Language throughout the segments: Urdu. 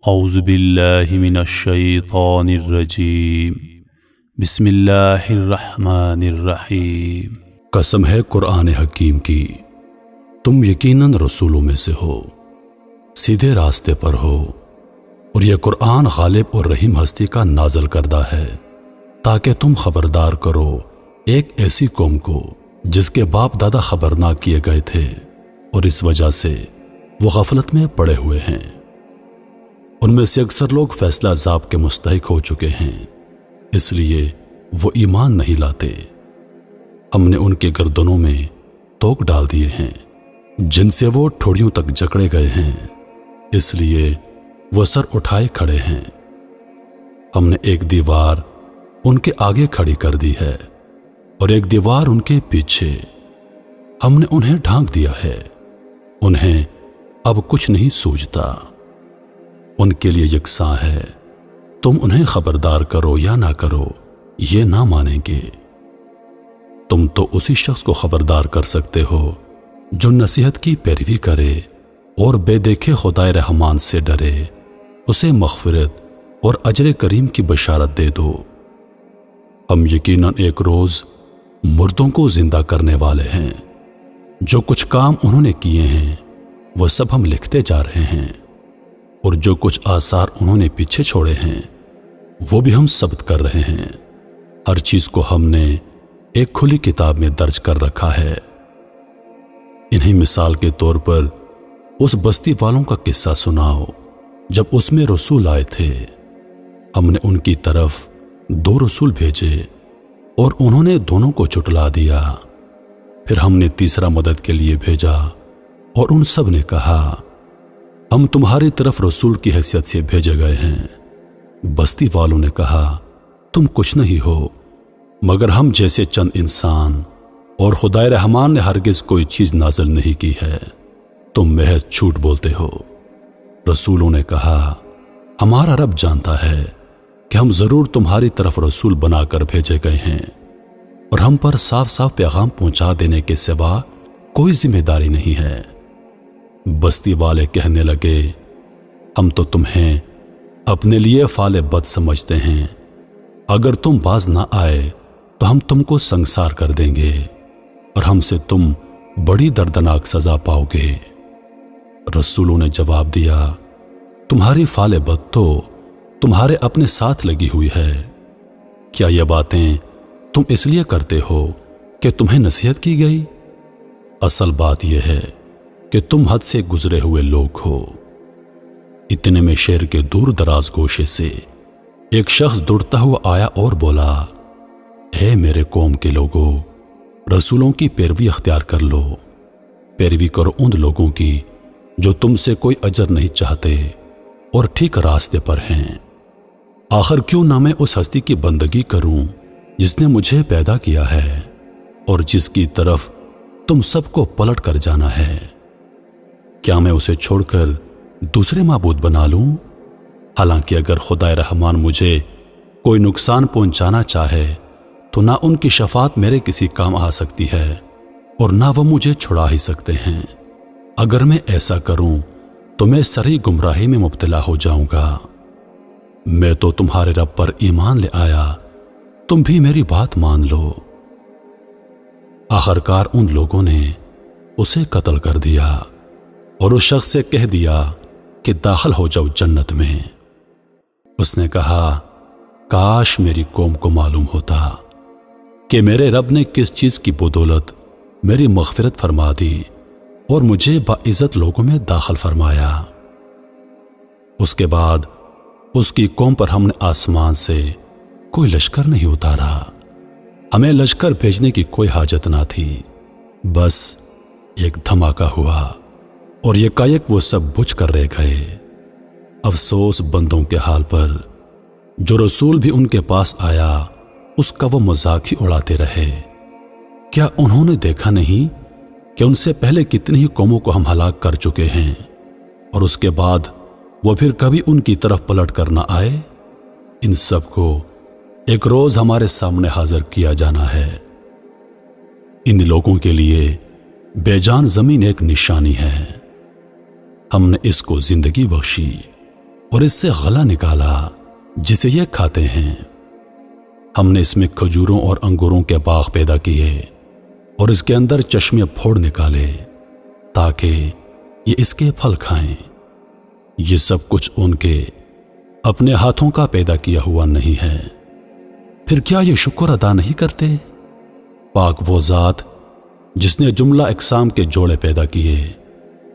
اعوذ باللہ من الشیطان الرجیم بسم اللہ الرحمن الرحیم۔ قسم ہے قرآن حکیم کی، تم یقیناً رسولوں میں سے ہو، سیدھے راستے پر ہو، اور یہ قرآن غالب اور رحیم ہستی کا نازل کردہ ہے تاکہ تم خبردار کرو ایک ایسی قوم کو جس کے باپ دادا خبر نہ کیے گئے تھے اور اس وجہ سے وہ غفلت میں پڑے ہوئے ہیں۔ ان میں سے اکثر لوگ فیصلہ عذاب کے مستحق ہو چکے ہیں، اس لیے وہ ایمان نہیں لاتے۔ ہم نے ان کے گردنوں میں توق ڈال دیے ہیں جن سے وہ ٹھوڑیوں تک جکڑے گئے ہیں، اس لیے وہ سر اٹھائے کھڑے ہیں۔ ہم نے ایک دیوار ان کے آگے کھڑی کر دی ہے اور ایک دیوار ان کے پیچھے۔ ہم نے انہیں ڈھانک دیا ہے، انہیں اب کچھ نہیں سوجتا۔ ان کے لیے یکساں ہے، تم انہیں خبردار کرو یا نہ کرو یہ نہ مانیں گے۔ تم تو اسی شخص کو خبردار کر سکتے ہو جو نصیحت کی پیروی کرے اور بے دیکھے خدائے رحمان سے ڈرے، اسے مغفرت اور اجر کریم کی بشارت دے دو۔ ہم یقیناً ایک روز مردوں کو زندہ کرنے والے ہیں، جو کچھ کام انہوں نے کیے ہیں وہ سب ہم لکھتے جا رہے ہیں، اور جو کچھ آثار انہوں نے پیچھے چھوڑے ہیں وہ بھی ہم ثبت کر رہے ہیں۔ ہر چیز کو ہم نے ایک کھلی کتاب میں درج کر رکھا ہے۔ انہیں مثال کے طور پر اس بستی والوں کا قصہ سناؤ جب اس میں رسول آئے تھے۔ ہم نے ان کی طرف 2 رسول بھیجے اور انہوں نے دونوں کو چٹلا دیا۔ پھر ہم نے تیسرا مدد کے لیے بھیجا اور ان سب نے کہا ہم تمہاری طرف رسول کی حیثیت سے بھیجے گئے ہیں۔ بستی والوں نے کہا تم کچھ نہیں ہو مگر ہم جیسے چند انسان، اور خدائے رحمان نے ہرگز کوئی چیز نازل نہیں کی ہے، تم محض جھوٹ بولتے ہو۔ رسولوں نے کہا ہمارا رب جانتا ہے کہ ہم ضرور تمہاری طرف رسول بنا کر بھیجے گئے ہیں، اور ہم پر صاف صاف پیغام پہنچا دینے کے سوا کوئی ذمہ داری نہیں ہے۔ بستی والے کہنے لگے ہم تو تمہیں اپنے لیے فعال بد سمجھتے ہیں، اگر تم باز نہ آئے تو ہم تم کو سنگسار کر دیں گے اور ہم سے تم بڑی دردناک سزا پاؤ گے۔ رسولوں نے جواب دیا تمہاری فعال بد تو تمہارے اپنے ساتھ لگی ہوئی ہے، کیا یہ باتیں تم اس لیے کرتے ہو کہ تمہیں نصیحت کی گئی؟ اصل بات یہ ہے کہ تم حد سے گزرے ہوئے لوگ ہو۔ اتنے میں شہر کے دور دراز گوشے سے ایک شخص دوڑتا ہوا آیا اور بولا اے میرے قوم کے لوگوں، رسولوں کی پیروی اختیار کر لو، پیروی کرو ان لوگوں کی جو تم سے کوئی اجر نہیں چاہتے اور ٹھیک راستے پر ہیں۔ آخر کیوں نہ میں اس ہستی کی بندگی کروں جس نے مجھے پیدا کیا ہے اور جس کی طرف تم سب کو پلٹ کر جانا ہے؟ کیا میں اسے چھوڑ کر دوسرے معبود بنا لوں؟ حالانکہ اگر خدائے رحمان مجھے کوئی نقصان پہنچانا چاہے تو نہ ان کی شفاعت میرے کسی کام آ سکتی ہے اور نہ وہ مجھے چھڑا ہی سکتے ہیں۔ اگر میں ایسا کروں تو میں سری گمراہی میں مبتلا ہو جاؤں گا۔ میں تو تمہارے رب پر ایمان لے آیا، تم بھی میری بات مان لو۔ آخرکار ان لوگوں نے اسے قتل کر دیا اور اس شخص سے کہہ دیا کہ داخل ہو جاؤ جنت میں۔ اس نے کہا کاش میری قوم کو معلوم ہوتا کہ میرے رب نے کس چیز کی بدولت میری مغفرت فرما دی اور مجھے باعزت لوگوں میں داخل فرمایا۔ اس کے بعد اس کی قوم پر ہم نے آسمان سے کوئی لشکر نہیں اتارا، ہمیں لشکر بھیجنے کی کوئی حاجت نہ تھی، بس ایک دھماکہ ہوا اور یکایک وہ سب بجھ کر رہ گئے۔ افسوس بندوں کے حال پر، جو رسول بھی ان کے پاس آیا اس کا وہ مذاق ہی اڑاتے رہے۔ کیا انہوں نے دیکھا نہیں کہ ان سے پہلے کتنی ہی قوموں کو ہم ہلاک کر چکے ہیں، اور اس کے بعد وہ پھر کبھی ان کی طرف پلٹ کر نہ آئے؟ ان سب کو ایک روز ہمارے سامنے حاضر کیا جانا ہے۔ ان لوگوں کے لیے بے جان زمین ایک نشانی ہے، ہم نے اس کو زندگی بخشی اور اس سے غلہ نکالا جسے یہ کھاتے ہیں۔ ہم نے اس میں کھجوروں اور انگوروں کے باغ پیدا کیے اور اس کے اندر چشمے پھوڑ نکالے تاکہ یہ اس کے پھل کھائیں۔ یہ سب کچھ ان کے اپنے ہاتھوں کا پیدا کیا ہوا نہیں ہے، پھر کیا یہ شکر ادا نہیں کرتے؟ پاک وہ ذات جس نے جملہ اقسام کے جوڑے پیدا کیے،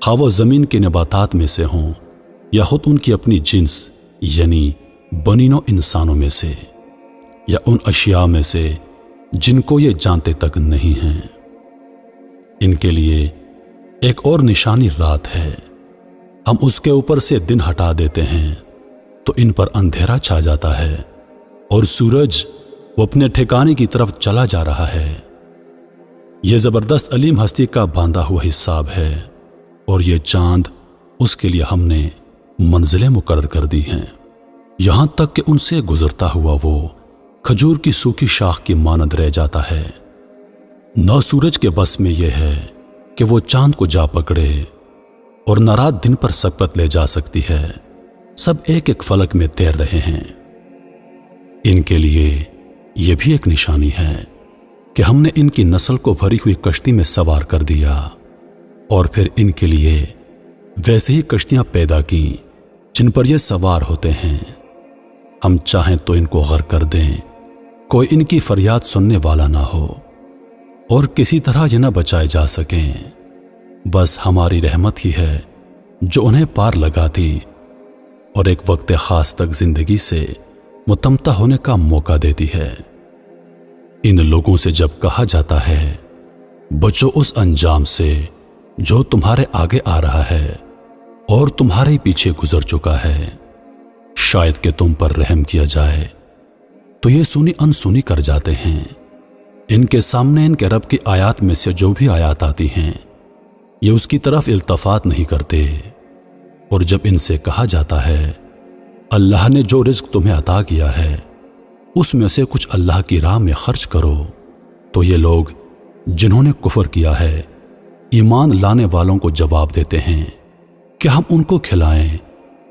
خواہ وہ زمین کے نباتات میں سے ہوں یا خود ان کی اپنی جنس یعنی بنینوں انسانوں میں سے، یا ان اشیاء میں سے جن کو یہ جانتے تک نہیں ہیں۔ ان کے لیے ایک اور نشانی رات ہے، ہم اس کے اوپر سے دن ہٹا دیتے ہیں تو ان پر اندھیرا چھا جاتا ہے اور سورج وہ اپنے ٹھکانے کی طرف چلا جا رہا ہے۔ یہ زبردست علیم ہستی کا باندھا ہوا حساب ہے، اور یہ چاند اس کے لیے ہم نے منزلیں مقرر کر دی ہیں، یہاں تک کہ ان سے گزرتا ہوا وہ کھجور کی سوکھی شاخ کی مانند رہ جاتا ہے۔ نہ سورج کے بس میں یہ ہے کہ وہ چاند کو جا پکڑے، اور نہ رات دن پر سبقت لے جا سکتی ہے، سب ایک ایک فلک میں تیر رہے ہیں۔ ان کے لیے یہ بھی ایک نشانی ہے کہ ہم نے ان کی نسل کو بھری ہوئی کشتی میں سوار کر دیا، اور پھر ان کے لیے ویسے ہی کشتیاں پیدا کی جن پر یہ سوار ہوتے ہیں۔ ہم چاہیں تو ان کو غرق کر دیں، کوئی ان کی فریاد سننے والا نہ ہو، اور کسی طرح یہ نہ بچائے جا سکیں۔ بس ہماری رحمت ہی ہے جو انہیں پار لگاتی اور ایک وقت خاص تک زندگی سے متمتع ہونے کا موقع دیتی ہے۔ ان لوگوں سے جب کہا جاتا ہے بچو اس انجام سے جو تمہارے آگے آ رہا ہے اور تمہارے پیچھے گزر چکا ہے، شاید کہ تم پر رحم کیا جائے، تو یہ سنی انسنی کر جاتے ہیں۔ ان کے سامنے ان کے رب کی آیات میں سے جو بھی آیات آتی ہیں یہ اس کی طرف التفات نہیں کرتے، اور جب ان سے کہا جاتا ہے اللہ نے جو رزق تمہیں عطا کیا ہے اس میں سے کچھ اللہ کی راہ میں خرچ کرو، تو یہ لوگ جنہوں نے کفر کیا ہے ایمان لانے والوں کو جواب دیتے ہیں کہ ہم ان کو کھلائیں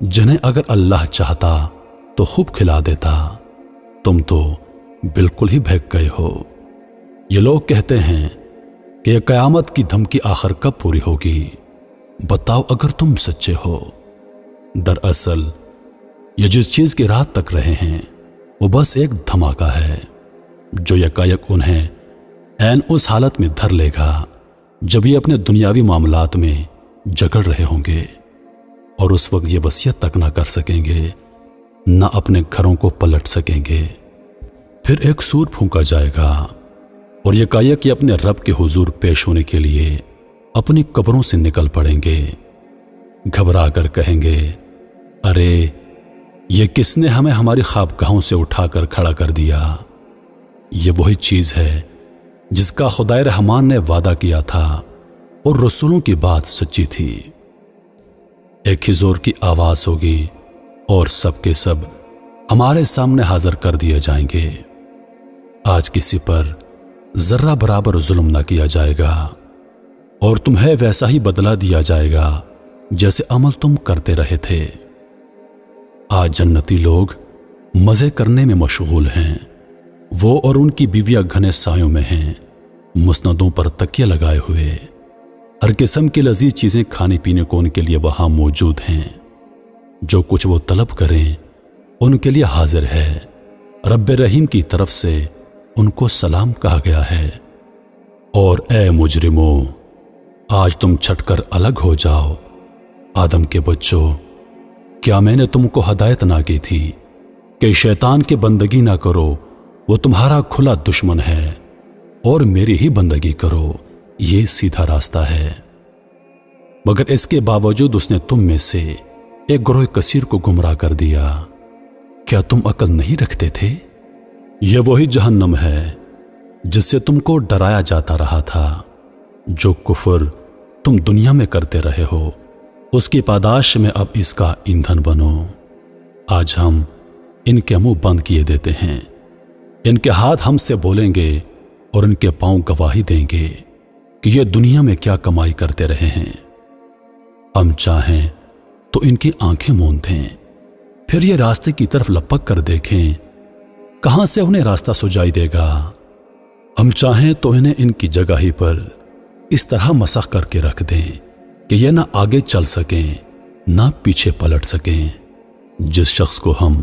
جنہیں اگر اللہ چاہتا تو خوب کھلا دیتا، تم تو بالکل ہی بہک گئے ہو۔ یہ لوگ کہتے ہیں کہ یہ قیامت کی دھمکی آخر کب پوری ہوگی، بتاؤ اگر تم سچے ہو۔ دراصل یہ جس چیز کی رات تک رہے ہیں وہ بس ایک دھماکہ ہے جو یکایک انہیں عین اس حالت میں دھر لے گا جب یہ اپنے دنیاوی معاملات میں جگڑ رہے ہوں گے، اور اس وقت یہ وصیت تک نہ کر سکیں گے، نہ اپنے گھروں کو پلٹ سکیں گے۔ پھر ایک سور پھونکا جائے گا اور یکایک یہ اپنے رب کے حضور پیش ہونے کے لیے اپنی قبروں سے نکل پڑیں گے، گھبرا کر کہیں گے ارے یہ کس نے ہمیں ہماری خوابگاہوں سے اٹھا کر کھڑا کر دیا؟ یہ وہی چیز ہے جس کا خدائے رحمان نے وعدہ کیا تھا اور رسولوں کی بات سچی تھی۔ ایک ہی زور کی آواز ہوگی اور سب کے سب ہمارے سامنے حاضر کر دیے جائیں گے۔ آج کسی پر ذرہ برابر ظلم نہ کیا جائے گا، اور تمہیں ویسا ہی بدلہ دیا جائے گا جیسے عمل تم کرتے رہے تھے۔ آج جنتی لوگ مزے کرنے میں مشغول ہیں، وہ اور ان کی بیویاں گھنے سایوں میں ہیں، مسندوں پر تکیے لگائے ہوئے، ہر قسم کی لذیذ چیزیں کھانے پینے کو ان کے لیے وہاں موجود ہیں، جو کچھ وہ طلب کریں ان کے لیے حاضر ہے۔ رب رحیم کی طرف سے ان کو سلام کہا گیا ہے۔ اور اے مجرموں، آج تم چھٹ کر الگ ہو جاؤ۔ آدم کے بچوں، کیا میں نے تم کو ہدایت نہ کی تھی کہ شیطان کی بندگی نہ کرو، وہ تمہارا کھلا دشمن ہے، اور میری ہی بندگی کرو، یہ سیدھا راستہ ہے۔ مگر اس کے باوجود اس نے تم میں سے ایک گروہ کثیر کو گمراہ کر دیا۔ کیا تم عقل نہیں رکھتے تھے؟ یہ وہی جہنم ہے جس سے تم کو ڈرایا جاتا رہا تھا۔ جو کفر تم دنیا میں کرتے رہے ہو اس کی پاداش میں اب اس کا ایندھن بنو۔ آج ہم ان کے منہ بند کیے دیتے ہیں، ان کے ہاتھ ہم سے بولیں گے اور ان کے پاؤں گواہی دیں گے کہ یہ دنیا میں کیا کمائی کرتے رہے ہیں۔ ہم چاہیں تو ان کی آنکھیں موند دیں پھر یہ راستے کی طرف لپک کر دیکھیں، کہاں سے انہیں راستہ سجائی دے گا؟ ہم چاہیں تو انہیں ان کی جگہ ہی پر اس طرح مسخ کر کے رکھ دیں کہ یہ نہ آگے چل سکیں نہ پیچھے پلٹ سکیں۔ جس شخص کو ہم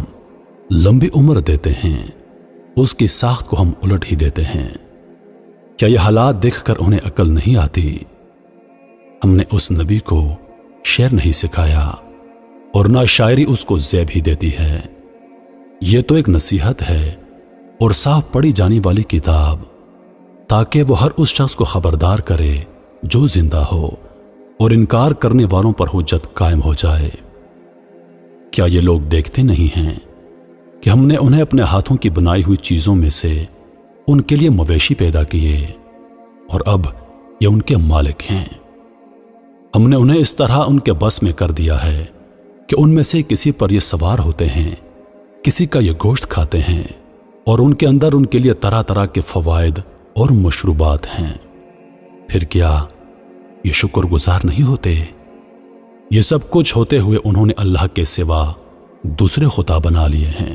لمبی عمر دیتے ہیں اس کی ساخت کو ہم الٹ ہی دیتے ہیں۔ کیا یہ حالات دیکھ کر انہیں عقل نہیں آتی؟ ہم نے اس نبی کو شعر نہیں سکھایا اور نہ شاعری اس کو زیب ہی دیتی ہے۔ یہ تو ایک نصیحت ہے اور صاف پڑھی جانے والی کتاب، تاکہ وہ ہر اس شخص کو خبردار کرے جو زندہ ہو اور انکار کرنے والوں پر حجت قائم ہو جائے۔ کیا یہ لوگ دیکھتے نہیں ہیں کہ ہم نے انہیں اپنے ہاتھوں کی بنائی ہوئی چیزوں میں سے ان کے لیے مویشی پیدا کیے اور اب یہ ان کے مالک ہیں؟ ہم نے انہیں اس طرح ان کے بس میں کر دیا ہے کہ ان میں سے کسی پر یہ سوار ہوتے ہیں، کسی کا یہ گوشت کھاتے ہیں، اور ان کے اندر ان کے لیے طرح طرح کے فوائد اور مشروبات ہیں۔ پھر کیا یہ شکر گزار نہیں ہوتے؟ یہ سب کچھ ہوتے ہوئے انہوں نے اللہ کے سوا دوسرے خدا بنا لیے ہیں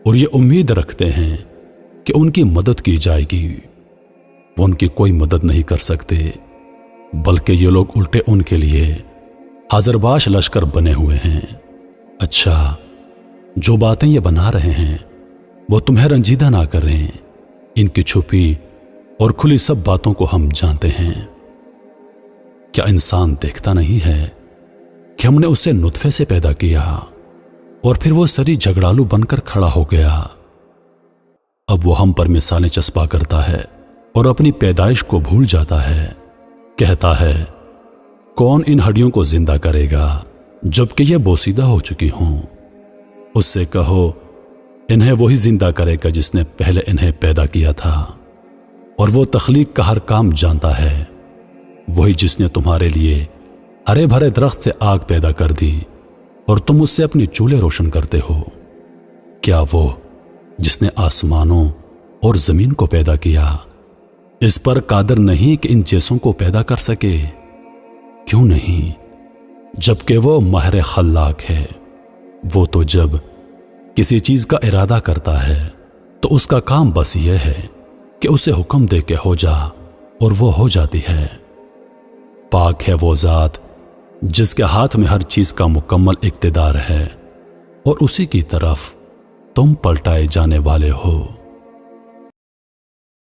اور یہ امید رکھتے ہیں کہ ان کی مدد کی جائے گی۔ وہ ان کی کوئی مدد نہیں کر سکتے، بلکہ یہ لوگ الٹے ان کے لیے حاضر باش لشکر بنے ہوئے ہیں۔ اچھا، جو باتیں یہ بنا رہے ہیں وہ تمہیں رنجیدہ نہ کریں، ان کی چھپی اور کھلی سب باتوں کو ہم جانتے ہیں۔ کیا انسان دیکھتا نہیں ہے کہ ہم نے اسے نطفے سے پیدا کیا اور پھر وہ سری جھگڑالو بن کر کھڑا ہو گیا؟ اب وہ ہم پر مثالیں چسپا کرتا ہے اور اپنی پیدائش کو بھول جاتا ہے۔ کہتا ہے، کون ان ہڈیوں کو زندہ کرے گا جبکہ یہ بوسیدہ ہو چکی ہوں؟ اس سے کہو، انہیں وہی زندہ کرے گا جس نے پہلے انہیں پیدا کیا تھا، اور وہ تخلیق کا ہر کام جانتا ہے۔ وہی جس نے تمہارے لیے ہرے بھرے درخت سے آگ پیدا کر دی اور تم اس سے اپنی چولہے روشن کرتے ہو۔ کیا وہ جس نے آسمانوں اور زمین کو پیدا کیا اس پر قادر نہیں کہ ان جیسوں کو پیدا کر سکے؟ کیوں نہیں، جبکہ وہ ماہر خلاق ہے۔ وہ تو جب کسی چیز کا ارادہ کرتا ہے تو اس کا کام بس یہ ہے کہ اسے حکم دے کے ہو جا، اور وہ ہو جاتی ہے۔ پاک ہے وہ ذات جس کے ہاتھ میں ہر چیز کا مکمل اقتدار ہے، اور اسی کی طرف تم پلٹائے جانے والے ہو۔